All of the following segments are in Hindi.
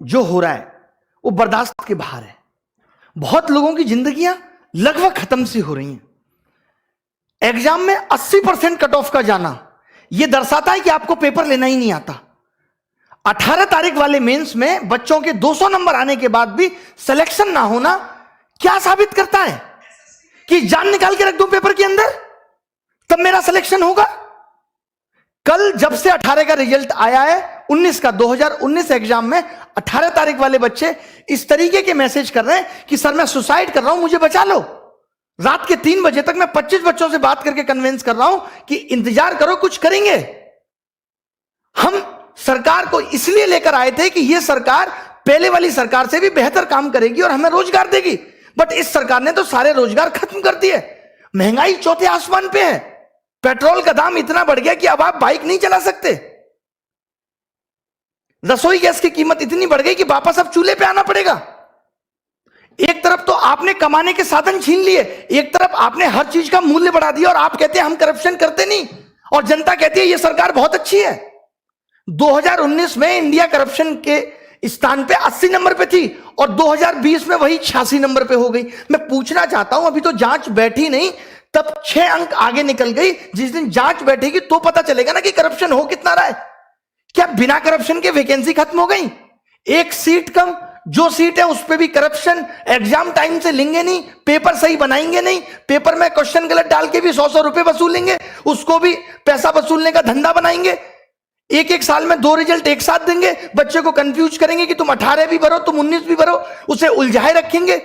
जो हो रहा है वो बर्दाश्त के बाहर है। बहुत लोगों की जिंदगियां लगभग खत्म सी हो रही हैं। एग्जाम में 80% कट ऑफ का जाना यह दर्शाता है कि आपको पेपर लेना ही नहीं आता। 18 तारीख वाले मेंस में बच्चों के 200 नंबर आने के बाद भी सिलेक्शन ना होना क्या साबित करता है? कि जान निकाल के रख दूं पेपर के अंदर तब मेरा सिलेक्शन होगा। कल जब से 18 का रिजल्ट आया है 19 का 2019 एग्जाम में 18 तारीख वाले बच्चे इस तरीके के मैसेज कर रहे हैं कि सर मैं सुसाइड कर रहा हूं, मुझे बचा लो। रात के 3 बजे तक मैं 25 बच्चों से बात करके कन्विंस कर रहा हूं कि इंतजार करो, कुछ करेंगे। हम सरकार को इसलिए लेकर आए थे कि यह सरकार पहले वाली सरकार से भी बेहतर काम करेगी और हमें रोजगार देगी, बट इस सरकार ने तो सारे रोजगार खत्म कर दिए। महंगाई चौथे आसमान पे है। पेट्रोल का दाम इतना बढ़ गया कि अब आप बाइक नहीं चला सकते। रसोई गैस की कीमत इतनी बढ़ गई कि वापस अब चूल्हे पे आना पड़ेगा। एक तरफ तो आपने कमाने के साधन छीन लिए, एक तरफ आपने हर चीज का मूल्य बढ़ा दिया और आप कहते हैं हम करप्शन करते नहीं, और जनता कहती है यह सरकार बहुत अच्छी है। 2019 में इंडिया करप्शन के स्थान पे 80 नंबर पे थी और 2020 में वही 86 नंबर पे हो गई। मैं पूछना चाहता हूं, अभी तो जांच बैठी नहीं, तब 6 अंक आगे निकल गई। जिस दिन जांच बैठेगी तो पता चलेगा ना कि करप्शन हो कितना रहा है। क्या बिना करप्शन के वैकेंसी खत्म हो गई? एक सीट कम, जो सीट है उस पर भी करप्शन। एग्जाम टाइम से लेंगे नहीं, पेपर सही बनाएंगे नहीं, पेपर में क्वेश्चन गलत डाल के भी 100-100 रुपए वसूलेंगे, उसको भी पैसा वसूलने का धंधा बनाएंगे। एक साल में 2 रिजल्ट एक साथ देंगे, बच्चे को कंफ्यूज करेंगे कि तुम 18 भी भरो, तुम 19 भी भरो, उसे उलझाए रखेंगे।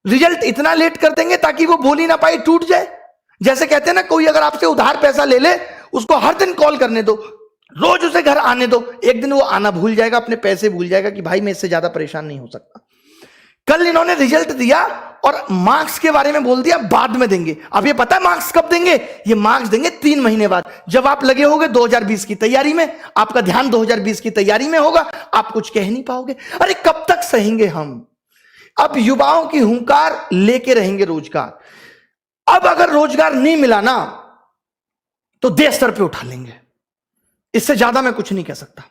रिजल्ट इतना लेट कर देंगे ताकि वो बोल ही ना पाए, टूट जाए। जैसे कहते हैं ना, कोई अगर आपसे उधार पैसा ले ले, उसको हर दिन कॉल करने दो, रोज उसे घर आने दो, एक दिन वो आना भूल जाएगा, अपने पैसे भूल जाएगा कि भाई मैं इससे ज्यादा परेशान नहीं हो सकता। कल इन्होंने रिजल्ट दिया और मार्क्स के बारे में बोल दिया बाद में देंगे। अब ये पता है मार्क्स कब देंगे? ये मार्क्स देंगे 3 महीने बाद, जब आप लगे होगे 2020 की तैयारी में, आपका ध्यान 2020 की तैयारी में होगा, आप कुछ कह नहीं पाओगे। अरे कब तक सहेंगे हम? अब युवाओं की हुंकार लेके रहेंगे रोजगार। अब अगर रोजगार नहीं मिला ना तो देश सर पे उठा लेंगे। इससे ज्यादा मैं कुछ नहीं कह सकता।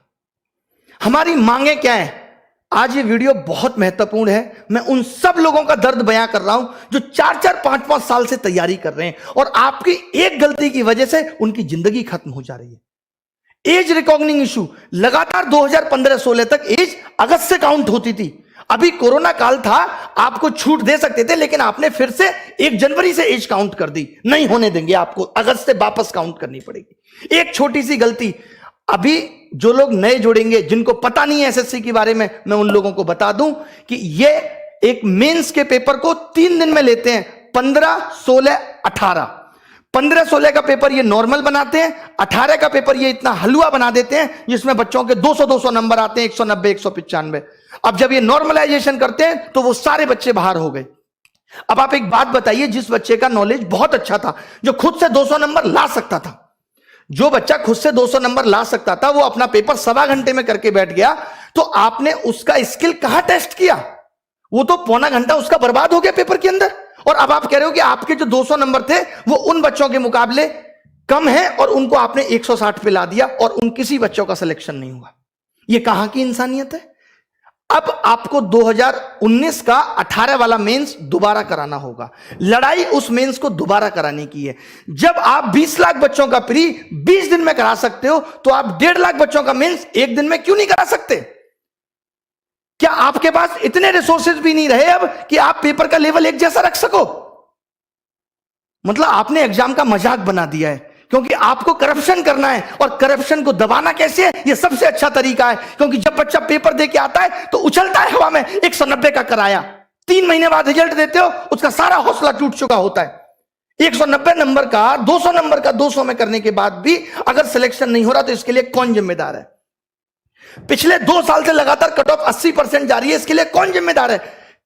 हमारी मांगे क्या है? आज ये वीडियो बहुत महत्वपूर्ण है। मैं उन सब लोगों का दर्द बयां कर रहा हूं जो 4-4, 5-5 साल से तैयारी कर रहे हैं और आपकी एक गलती की वजह से उनकी जिंदगी खत्म हो जा रही है। एज रिकॉग्निंग इशू लगातार 2015-16 तक एज अगस्त से काउंट होती थी। अभी कोरोना काल था, आपको छूट दे सकते थे, लेकिन आपने फिर से 1 जनवरी से एज काउंट कर दी। नहीं होने देंगे, आपको अगस्त से वापस काउंट करनी पड़ेगी। एक छोटी सी गलती, अभी जो लोग नए जुड़ेंगे, जिनको पता नहीं है एसएससी के बारे में, मैं उन लोगों को बता दूं कि ये एक मेंस के पेपर को 3 दिन में लेते हैं, 15, 16, 18। 15-16 का पेपर ये नॉर्मल बनाते हैं, 18 का पेपर ये इतना हलवा बना देते हैं जिसमें बच्चों के 200-200 नंबर आते हैं, 190, 195। अब जब ये नॉर्मलाइजेशन करते हैं तो वो सारे बच्चे बाहर हो गए। अब आप एक बात बताइए, जिस बच्चे का नॉलेज बहुत अच्छा था, जो खुद से 200 नंबर ला सकता था, जो बच्चा खुद से 200 नंबर ला सकता था, वो अपना पेपर 1.25 घंटे में करके बैठ गया, तो आपने उसका स्किल कहां टेस्ट किया? वो तो पौना घंटा उसका बर्बाद हो गया पेपर के अंदर। और अब आप कह रहे हो कि आपके जो 200 नंबर थे वो उन बच्चों के मुकाबले कम है और उनको आपने 160 पे ला दिया और उन किसी बच्चों का सिलेक्शन नहीं हुआ। ये कहां की इंसानियत है? अब आपको 2019 का 18 वाला मेंस दोबारा कराना होगा। लड़ाई उस मेंस को दोबारा कराने की है। जब आप 20 लाख बच्चों का प्री 20 दिन में करा सकते हो, तो आप 1.5 लाख बच्चों का मेंस 1 दिन में क्यों नहीं करा सकते? क्या आपके पास इतने रिसोर्सेज भी नहीं रहे अब कि आप पेपर का लेवल एक जैसा रख सको? मतलब आपने एग्जाम का मजाक बना दिया है, क्योंकि आपको करप्शन करना है। और करप्शन को दबाना कैसे है? यह सबसे अच्छा तरीका है, क्योंकि जब बच्चा पेपर दे के आता है तो उछलता है हवा में 190 का कराया, 3 महीने बाद रिजल्ट देते हो, उसका सारा हौसला टूट चुका होता है। 190 नंबर का 200 नंबर का 200 में करने के बाद भी अगर सिलेक्शन नहीं हो रहा तो इसके लिए कौन जिम्मेदार है? पिछले 2 साल से लगातार कट ऑफ 80% जा रही है, इसके लिए कौन जिम्मेदार है?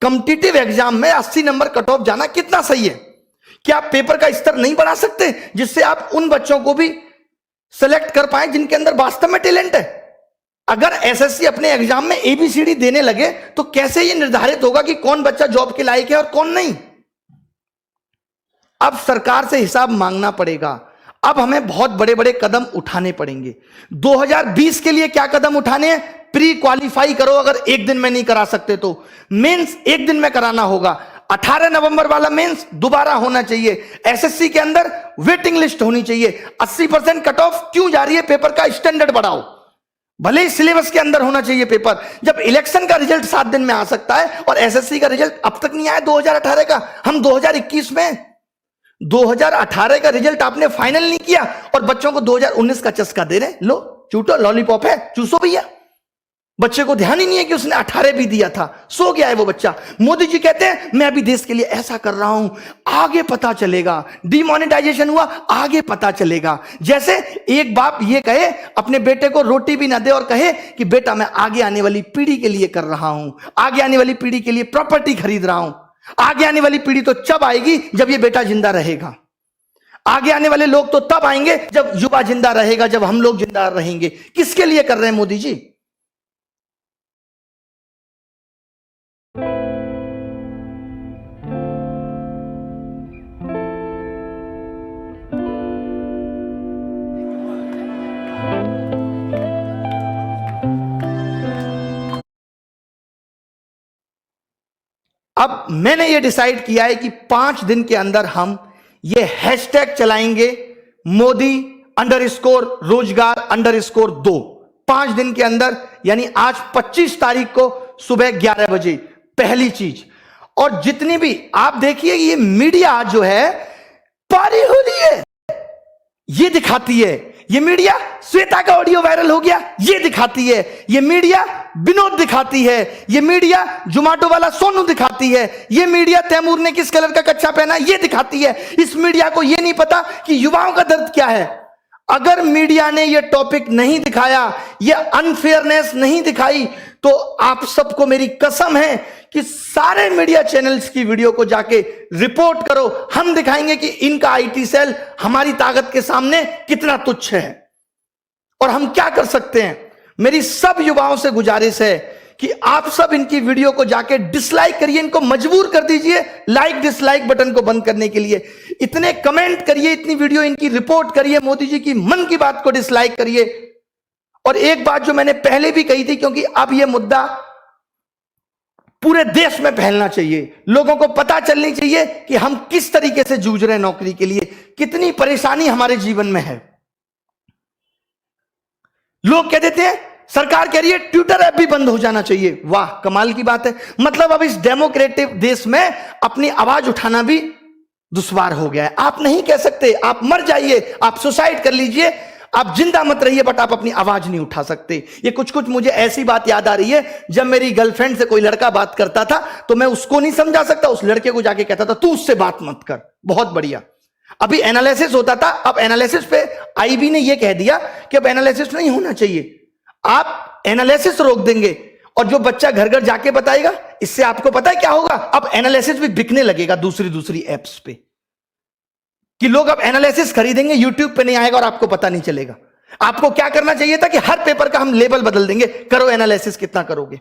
कॉम्पिटिटिव एग्जाम में 80 नंबर कट ऑफ जाना कितना सही है? क्या आप पेपर का स्तर नहीं बढ़ा सकते जिससे आप उन बच्चों को भी सिलेक्ट कर पाए जिनके अंदर वास्तव में टैलेंट है? अगर एसएससी अपने एग्जाम में एबीसीडी देने लगे तो कैसे यह निर्धारित होगा कि कौन बच्चा जॉब के लायक है और कौन नहीं? अब सरकार से हिसाब मांगना पड़ेगा। अब हमें बहुत बड़े बड़े कदम उठाने पड़ेंगे। 2020 के लिए क्या कदम उठाने हैं? प्री क्वालिफाई करो, अगर एक दिन में नहीं करा सकते तो मेंस एक दिन में कराना होगा। 18 नवंबर वाला मेंस दोबारा होना चाहिए। एसएससी के अंदर वेटिंग लिस्ट होनी चाहिए। 80% कट ऑफ क्यों जा रही है? पेपर का स्टैंडर्ड बढ़ाओ, भले ही सिलेबस के अंदर होना चाहिए पेपर। जब इलेक्शन का रिजल्ट 7 दिन में आ सकता है और एसएससी का रिजल्ट अब तक नहीं आया 2018 का, हम 2021 में 2018 का रिजल्ट आपने फाइनल नहीं किया और बच्चों को 2019 का चस्का दे रहे। लो चूटो, लॉलीपॉप है, चूसो भैया। बच्चे को ध्यान ही नहीं है कि उसने 18 भी दिया था, सो गया है वो बच्चा। मोदी जी कहते हैं मैं अभी देश के लिए ऐसा कर रहा हूं, आगे पता चलेगा। डिमोनेटाइजेशन हुआ, आगे पता चलेगा। जैसे एक बाप ये कहे अपने बेटे को रोटी भी ना दे और कहे कि बेटा मैं आगे आने वाली पीढ़ी के लिए कर रहा हूं, आगे आने वाली पीढ़ी के लिए प्रॉपर्टी खरीद रहा हूं। आगे आने वाली पीढ़ी तो जब आएगी जब ये बेटा जिंदा रहेगा। आगे आने वाले लोग तो तब आएंगे जब युवा जिंदा रहेगा, जब हम लोग जिंदा रहेंगे। किसके लिए कर रहे हैं मोदी जी? अब मैंने ये डिसाइड किया है कि 5 दिन के अंदर हम ये हैशटैग चलाएंगे, मोदी _रोजगार_2। 5 दिन के अंदर, यानी आज 25 तारीख को सुबह 11 बजे पहली चीज। और जितनी भी आप देखिए, ये मीडिया जो है पारी हो रही है, ये दिखाती है। ये मीडिया श्वेता का ऑडियो वायरल हो गया, ये दिखाती है। ये मीडिया विनोद दिखाती है। ये मीडिया जोमेटो वाला सोनू दिखाती है। ये मीडिया तैमूर ने किस कलर का कच्चा पहना, ये दिखाती है। इस मीडिया को ये नहीं पता कि युवाओं का दर्द क्या है। अगर मीडिया ने ये टॉपिक नहीं दिखाया, ये अनफेयरनेस नहीं दिखाई, तो आप सबको मेरी कसम है कि सारे मीडिया चैनल्स की वीडियो को जाके रिपोर्ट करो। हम दिखाएंगे कि इनका आईटी सेल हमारी ताकत के सामने कितना तुच्छ है और हम क्या कर सकते हैं। मेरी सब युवाओं से गुजारिश है कि आप सब इनकी वीडियो को जाके डिसलाइक करिए, इनको मजबूर कर दीजिए लाइक डिसलाइक बटन को बंद करने के लिए। इतने कमेंट करिए, इतनी वीडियो इनकी रिपोर्ट करिए, मोदी जी की मन की बात को डिसलाइक करिए। और एक बात जो मैंने पहले भी कही थी, क्योंकि अब यह मुद्दा पूरे देश में फैलना चाहिए, लोगों को पता चलनी चाहिए कि हम किस तरीके से जूझ रहे हैं नौकरी के लिए, कितनी परेशानी हमारे जीवन में है। लोग कह देते हैं, सरकार कह रही है ट्विटर ऐप भी बंद हो जाना चाहिए। वाह, कमाल की बात है। मतलब अब इस डेमोक्रेटिक देश में अपनी आवाज उठाना भी दुश्वार हो गया है। आप नहीं कह सकते, आप मर जाइए, आप सुसाइड कर लीजिए, आप जिंदा मत रहिए, बट आप अपनी आवाज नहीं उठा सकते। ये कुछ मुझे ऐसी बात याद आ रही है, जब मेरी गर्लफ्रेंड से कोई लड़का बात करता था तो मैं उसको नहीं समझा सकता, उस लड़के को जाके कहता था तू उससे बात मत कर। बहुत बढ़िया। अभी एनालिसिस होता था, अब एनालिसिस पे आईबी ने यह कह दिया कि अब एनालिसिस नहीं होना चाहिए, आप एनालिसिस रोक देंगे और जो बच्चा घर घर जाके बताएगा, इससे आपको पता है क्या होगा, अब एनालिसिस भी बिकने लगेगा दूसरी एप्स पे, कि लोग अब एनालिसिस खरीदेंगे, यूट्यूब पे नहीं आएगा और आपको पता नहीं चलेगा। आपको क्या करना चाहिए था कि हर पेपर का हम लेबल बदल देंगे, करो एनालिसिस, कितना करोगे।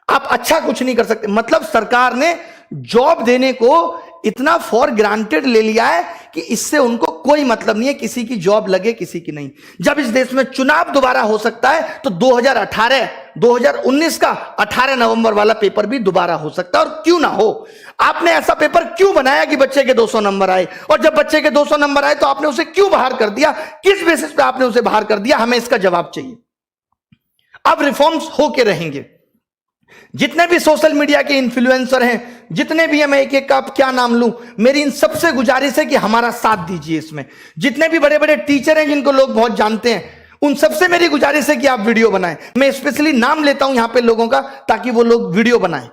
आप अच्छा कुछ नहीं कर सकते। मतलब सरकार ने जॉब देने को इतना फॉर ग्रांटेड ले लिया है कि इससे उनको कोई मतलब नहीं है किसी की जॉब लगे किसी की नहीं। जब इस देश में चुनाव दोबारा हो सकता है तो 2019 का 18 नवंबर वाला पेपर भी दोबारा हो सकता है, और क्यों ना हो। आपने ऐसा पेपर क्यों बनाया कि बच्चे के 200 नंबर आए, और जब बच्चे के 200 नंबर आए तो आपने उसे क्यों बाहर कर दिया, किस बेसिस पे आपने उसे बाहर कर दिया, हमें इसका जवाब चाहिए। अब रिफॉर्म्स होके रहेंगे। जितने भी सोशल मीडिया के इन्फ्लुएंसर हैं, जितने भी हैं, मैं एक एक का क्या नाम लूं, मेरी इन सबसे गुजारिश है कि हमारा साथ दीजिए इसमें। जितने भी बड़े बड़े टीचर हैं जिनको लोग बहुत जानते हैं, उन सबसे मेरी गुजारिश है कि आप वीडियो बनाएं। मैं स्पेशली नाम लेता हूं यहां पे लोगों का, ताकि वो लोग वीडियो बनाएं।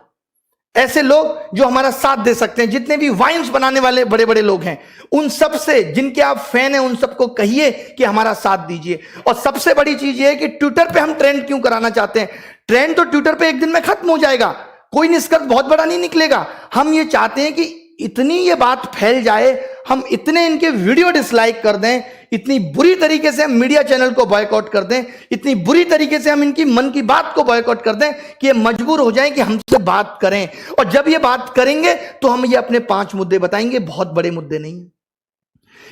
ऐसे लोग जो हमारा साथ दे सकते हैं, जितने भी वाइन्स बनाने वाले बड़े बड़े लोग हैं, उन सब से जिनके आप फैन हैं, उन सबको कहिए कि हमारा साथ दीजिए। और सबसे बड़ी चीज ये है कि ट्विटर पे हम ट्रेंड क्यों कराना चाहते हैं। ट्रेंड तो ट्विटर पे एक दिन में खत्म हो जाएगा, कोई निष्कर्ष बहुत बड़ा नहीं निकलेगा। हम ये चाहते हैं कि इतनी ये बात फैल जाए, हम इतने इनके वीडियो डिसलाइक कर दें, इतनी बुरी तरीके से हम मीडिया चैनल को बॉयकॉट कर दें, इतनी बुरी तरीके से हम इनकी मन की बात को बॉयकॉट कर दें कि ये मजबूर हो जाएं कि हमसे बात करें। और जब ये बात करेंगे तो हम ये अपने 5 मुद्दे बताएंगे, बहुत बड़े मुद्दे नहीं है।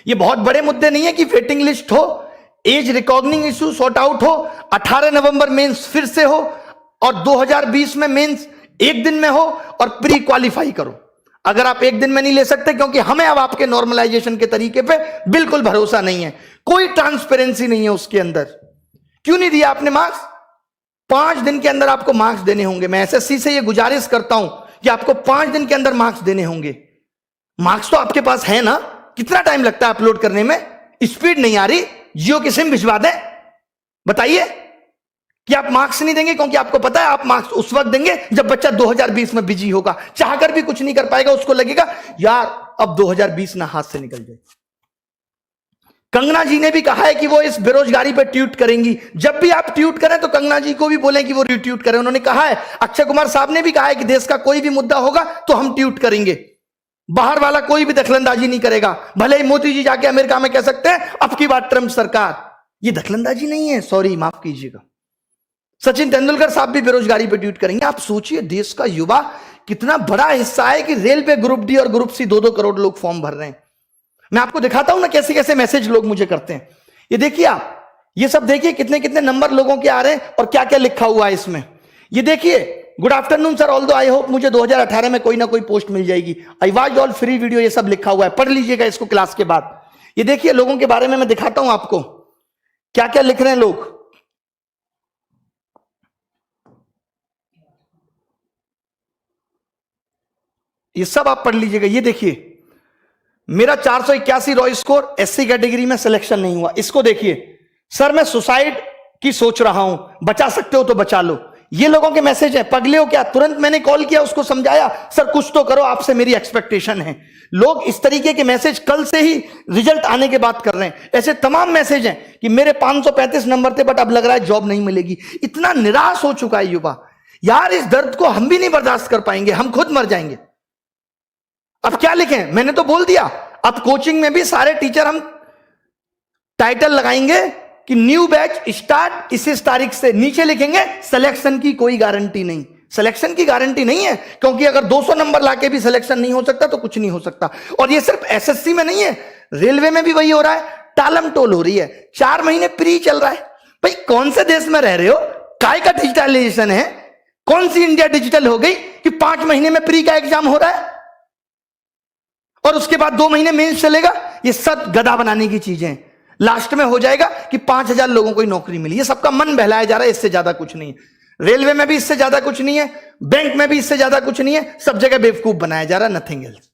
ये बहुत बड़े मुद्दे नहीं है कि वेटिंग लिस्ट हो, as recognising issue sort out हो, 18 नवंबर मेंस फिर से हो और 2020 में मेंस एक दिन में हो और प्री क्वालिफाई करो। अगर आप एक दिन में नहीं ले सकते, क्योंकि हमें अब आपके नॉर्मलाइजेशन के तरीके पे बिल्कुल भरोसा नहीं है, कोई ट्रांसपेरेंसी नहीं है उसके अंदर। क्यों नहीं दिया आपने मार्क्स? 5 दिन के अंदर आपको मार्क्स देने होंगे। मैं एसएससी से ये गुजारिश करता हूं कि आपको 5 दिन के अंदर मार्क्स देने होंगे। मार्क्स तो आपके पास है ना? कितना टाइम लगता है अपलोड करने में? स्पीड नहीं आ रही? जियो की सिम भिजवा दें? बताइए कि आप मार्क्स नहीं देंगे, क्योंकि आपको पता है आप मार्क्स उस वक्त देंगे जब बच्चा 2020 में बिजी होगा, चाहकर भी कुछ नहीं कर पाएगा, उसको लगेगा यार अब 2020 ना हाथ से निकल जाए। कंगना जी ने भी कहा है कि वो इस बेरोजगारी पर ट्वीट करेंगी। जब भी आप ट्वीट करें तो कंगना जी को भी बोलें कि वो रिट्वीट करें। उन्होंने कहा है, अक्षय कुमार साहब ने भी कहा है कि देश का कोई भी मुद्दा होगा तो हम ट्वीट करेंगे, बाहर वाला कोई भी दखलंदाजी नहीं करेगा। भले ही मोदी जी जाके अमेरिका में कह सकते हैं अब की बात ट्रंप सरकार, ये दखलंदाजी नहीं है, सॉरी माफ कीजिएगा। सचिन तेंदुलकर साहब भी बेरोजगारी पर ट्वीट करेंगे। आप सोचिए देश का युवा कितना बड़ा हिस्सा है कि रेलवे ग्रुप डी और ग्रुप सी 2-2 करोड़ लोग फॉर्म भर रहे हैं। मैं आपको दिखाता हूं ना कैसे कैसे मैसेज लोग मुझे करते हैं। ये देखिए आप, ये सब देखिए कितने कितने नंबर लोगों के आ रहे हैं और क्या क्या लिखा हुआ है इसमें। ये देखिए, good afternoon sir, although I hope मुझे 2018 में कोई ना कोई पोस्ट मिल जाएगी, I watch all free video, ये सब लिखा हुआ है, पढ़ लीजिएगा इसको क्लास के बाद। ये देखिए लोगों के बारे में मैं दिखाता हूं आपको क्या क्या लिख रहे हैं लोग। ये सब आप पढ़ लीजिएगा। ये देखिए, मेरा 481 रॉ स्कोर, एससी कैटेगरी में सिलेक्शन नहीं हुआ। इसको देखिए, सर मैं सुसाइड की सोच रहा हूं, बचा सकते हो तो बचा लो। ये लोगों के मैसेज है। पगले हो क्या? तुरंत मैंने कॉल किया, उसको समझाया, सर कुछ तो करो, आपसे मेरी एक्सपेक्टेशन है। लोग इस तरीके के मैसेज कल से ही रिजल्ट आने के बाद कर रहे हैं। ऐसे तमाम मैसेज हैं कि मेरे 535 नंबर थे बट अब लग रहा है जॉब नहीं मिलेगी। इतना निराश हो चुका है युवा, यार इस दर्द को हम भी नहीं बर्दाश्त कर पाएंगे, हम खुद मर जाएंगे। अब क्या लिखें? मैंने तो बोल दिया, अब कोचिंग में भी सारे टीचर हम टाइटल लगाएंगे कि न्यू बैच स्टार्ट इस तारीख से। नीचे लिखेंगे सिलेक्शन की कोई गारंटी नहीं। सिलेक्शन की गारंटी नहीं है, क्योंकि अगर 200 नंबर लाके भी सिलेक्शन नहीं हो सकता तो कुछ नहीं हो सकता। और ये सिर्फ एसएससी में नहीं है, रेलवे में भी वही हो रहा है, टालम टोल हो रही है। 4 महीने प्री चल रहा है। भाई कौन से देश में रह रहे हो? काय का डिजिटलाइजेशन है? कौन सी इंडिया डिजिटल हो गई कि 5 महीने में प्री का एग्जाम हो रहा है और उसके बाद 2 महीने मेंस चलेगा? ये सब गधा बनाने की चीजें हैं। लास्ट में हो जाएगा कि 5000 लोगों को ही नौकरी मिली। ये सबका मन बहलाया जा रहा है, इससे ज्यादा कुछ नहीं है। रेलवे में भी इससे ज्यादा कुछ नहीं है, बैंक में भी इससे ज्यादा कुछ नहीं है, सब जगह बेवकूफ बनाया जा रहा है, नथिंग एल्स।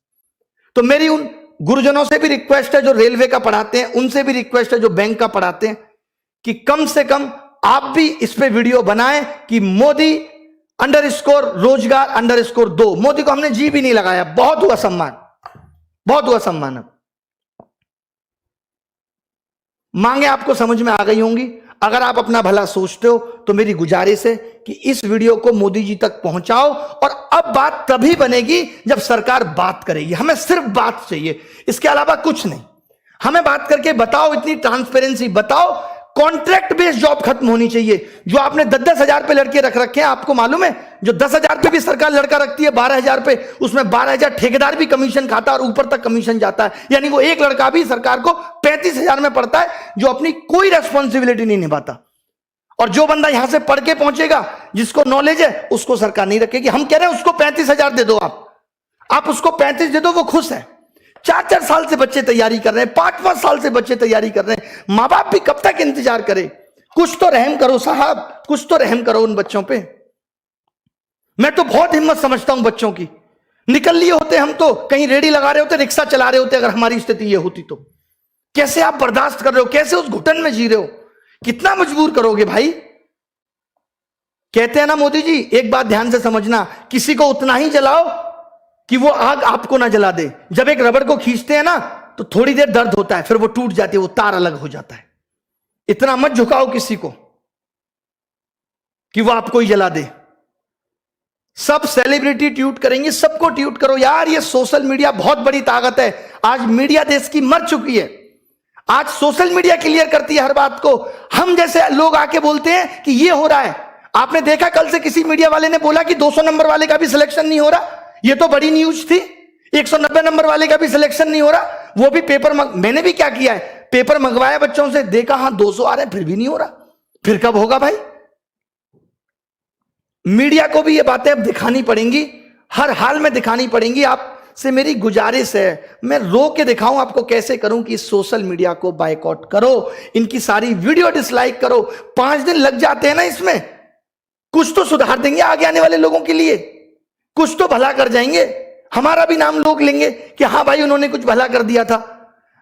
तो मेरी उन गुरुजनों से भी रिक्वेस्ट है जो रेलवे का पढ़ाते हैं, उनसे भी रिक्वेस्ट है जो बैंक का पढ़ाते हैं, कि कम से कम आप भी इस पे वीडियो बनाएं कि मोदी _ रोजगार _ 2। मोदी को हमने जी भी नहीं लगाया, बहुत हुआ सम्मान, बहुत हुआ सम्मान। मांगे आपको समझ में आ गई होंगी। अगर आप अपना भला सोचते हो तो मेरी गुजारिश है कि इस वीडियो को मोदी जी तक पहुंचाओ। और अब बात तभी बनेगी जब सरकार बात करेगी। हमें सिर्फ बात चाहिए, इसके अलावा कुछ नहीं। हमें बात करके बताओ, इतनी ट्रांसपेरेंसी बताओ। कॉन्ट्रैक्ट बेस्ड जॉब खत्म होनी चाहिए। जो आपने 10-10 हजार पे लड़के रख रखे हैं, आपको मालूम है जो 10 हजार पे भी सरकार लड़का रखती है 12 हजार पे, उसमें 12 हजार ठेकेदार भी कमीशन खाता है और ऊपर तक कमीशन जाता है। यानी वो एक लड़का भी सरकार को 35 हजार में पड़ता है, जो अपनी कोई रेस्पॉन्सिबिलिटी नहीं निभाता। और जो बंदा यहां से पढ़ के पहुंचेगा, जिसको नॉलेज है, उसको सरकार नहीं रखेगी। हम कह रहे हैं उसको 35 हजार दे दो, आप उसको 35 दे दो, वो खुश है। 4-4 साल से बच्चे तैयारी कर रहे हैं, 5-5 साल से बच्चे तैयारी कर रहे हैं। माँ बाप भी कब तक इंतजार करे? कुछ तो रहम करो साहब, कुछ तो रहम करो उन बच्चों पे। मैं तो बहुत हिम्मत समझता हूं बच्चों की। निकल लिए होते हम तो, कहीं रेडी लगा रहे होते, रिक्शा चला रहे होते, अगर हमारी स्थिति ये होती तो। कैसे आप बर्दाश्त कर रहे हो? कैसे उस घुटन में जी रहे हो? कितना मजबूर करोगे भाई? कहते हैं ना मोदी जी, एक बात ध्यान से समझना, किसी को उतना ही जलाओ कि वो आग आपको ना जला दे। जब एक रबड़ को खींचते हैं ना तो थोड़ी देर दर्द होता है, फिर वो टूट जाती है, वो तार अलग हो जाता है। इतना मत झुकाओ किसी को कि वो आपको ही जला दे। सब सेलिब्रिटी ट्वीट करेंगे, सबको ट्वीट करो यार। ये सोशल मीडिया बहुत बड़ी ताकत है। आज मीडिया देश की मर चुकी है। आज सोशल मीडिया क्लियर करती है हर बात को। हम जैसे लोग आके बोलते हैं कि ये हो रहा है। आपने देखा कल से किसी मीडिया वाले ने बोला कि 200 नंबर वाले का भी सिलेक्शन नहीं हो रहा। ये तो बड़ी न्यूज थी। 190 नंबर वाले का भी सिलेक्शन नहीं हो रहा, वो भी पेपर मैंने भी क्या किया है, पेपर मंगवाया बच्चों से, देखा हाँ 200 आ रहे हैं, फिर भी नहीं हो रहा, फिर कब होगा भाई। मीडिया को भी ये बातें अब दिखानी पड़ेंगी, हर हाल में दिखानी पड़ेंगी। आपसे मेरी गुजारिश है, मैं रो के दिखाऊं आपको कैसे करूं कि सोशल मीडिया को बायकॉट करो, इनकी सारी वीडियो डिसलाइक करो। 5 दिन लग जाते हैं ना इसमें, कुछ तो सुधार देंगे आगे आने वाले लोगों के लिए, कुछ तो भला कर जाएंगे, हमारा भी नाम लोग लेंगे कि हाँ भाई उन्होंने कुछ भला कर दिया था।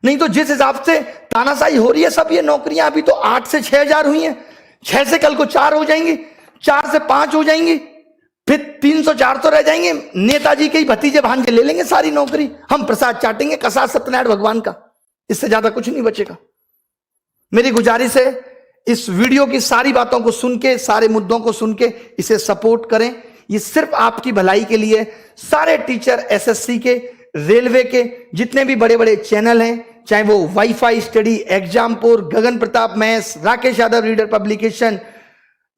नहीं तो जिस हिसाब से तानाशाही हो रही है, सब ये नौकरियां अभी तो 8 से 6,000 हुई हैं, 6 से कल को 4 हो जाएंगी, 4 से 5 हो जाएंगी, फिर 300-400 रह जाएंगे। नेताजी के ही भतीजे भांजे ले लेंगे सारी नौकरी, हम प्रसाद चाटेंगे कसा सत्यनारायण भगवान का, इससे ज्यादा कुछ नहीं बचेगा। मेरी गुजारिश है, इस वीडियो की सारी बातों को सुन के, सारे मुद्दों को सुन के इसे सपोर्ट करें, ये सिर्फ आपकी भलाई के लिए। सारे टीचर, एसएससी के, रेलवे के, जितने भी बड़े बड़े चैनल हैं, चाहे वो WiFi study, Exampur, Gagan Pratap maths, Rakesh Yadav reader publication,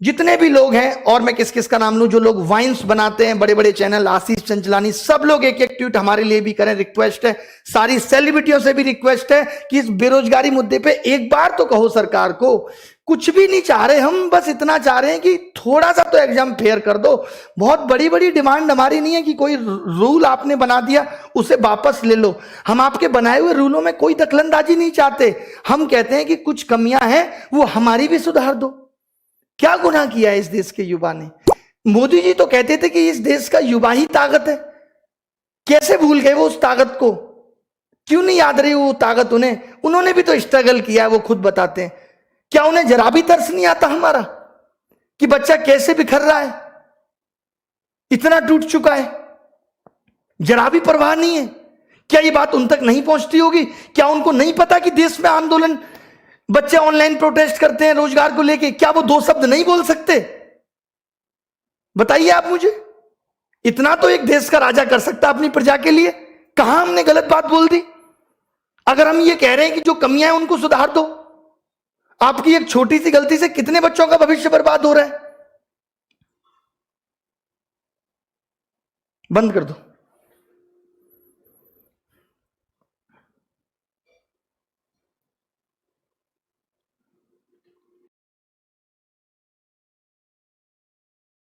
जितने भी लोग हैं, और मैं किस किस का नाम लूं, जो लोग वाइन्स बनाते हैं, बड़े बड़े चैनल, आशीष चंचलानी, सब लोग एक एक ट्वीट हमारे लिए भी करें, रिक्वेस्ट है। सारी सेलिब्रिटियों से भी रिक्वेस्ट है कि इस बेरोजगारी मुद्दे पे एक बार तो कहो सरकार को। कुछ भी नहीं चाह रहे हम, बस इतना चाह रहे हैं कि थोड़ा सा तो एग्जाम फेयर कर दो। बहुत बड़ी बड़ी डिमांड हमारी नहीं है कि कोई रूल आपने बना दिया उसे वापस ले लो, हम आपके बनाए हुए रूलों में कोई दखलंदाजी नहीं चाहते। हम कहते हैं कि कुछ कमियां हैं वो हमारी भी सुधार दो। क्या गुनाह किया है इस देश के युवा ने? मोदी जी तो कहते थे कि इस देश का युवा ही ताकत है, कैसे भूल गए वो उस ताकत को? क्यों नहीं याद रही वो ताकत उन्हें? उन्होंने भी तो स्ट्रगल किया है, वो खुद बताते हैं। क्या उन्हें जरा भी तरस नहीं आता हमारा कि बच्चा कैसे बिखर रहा है, इतना टूट चुका है? जरा भी परवाह नहीं है? क्या ये बात उन तक नहीं पहुंचती होगी? क्या उनको नहीं पता कि देश में आंदोलन, बच्चे ऑनलाइन प्रोटेस्ट करते हैं रोजगार को लेके, क्या वो 2 शब्द नहीं बोल सकते? बताइए आप मुझे। इतना तो एक देश का राजा कर सकता अपनी प्रजा के लिए। कहां हमने गलत बात बोल दी? अगर हम ये कह रहे हैं कि जो कमियां हैं उनको सुधार दो, आपकी एक छोटी सी गलती से कितने बच्चों का भविष्य बर्बाद हो रहा है? बंद कर दो।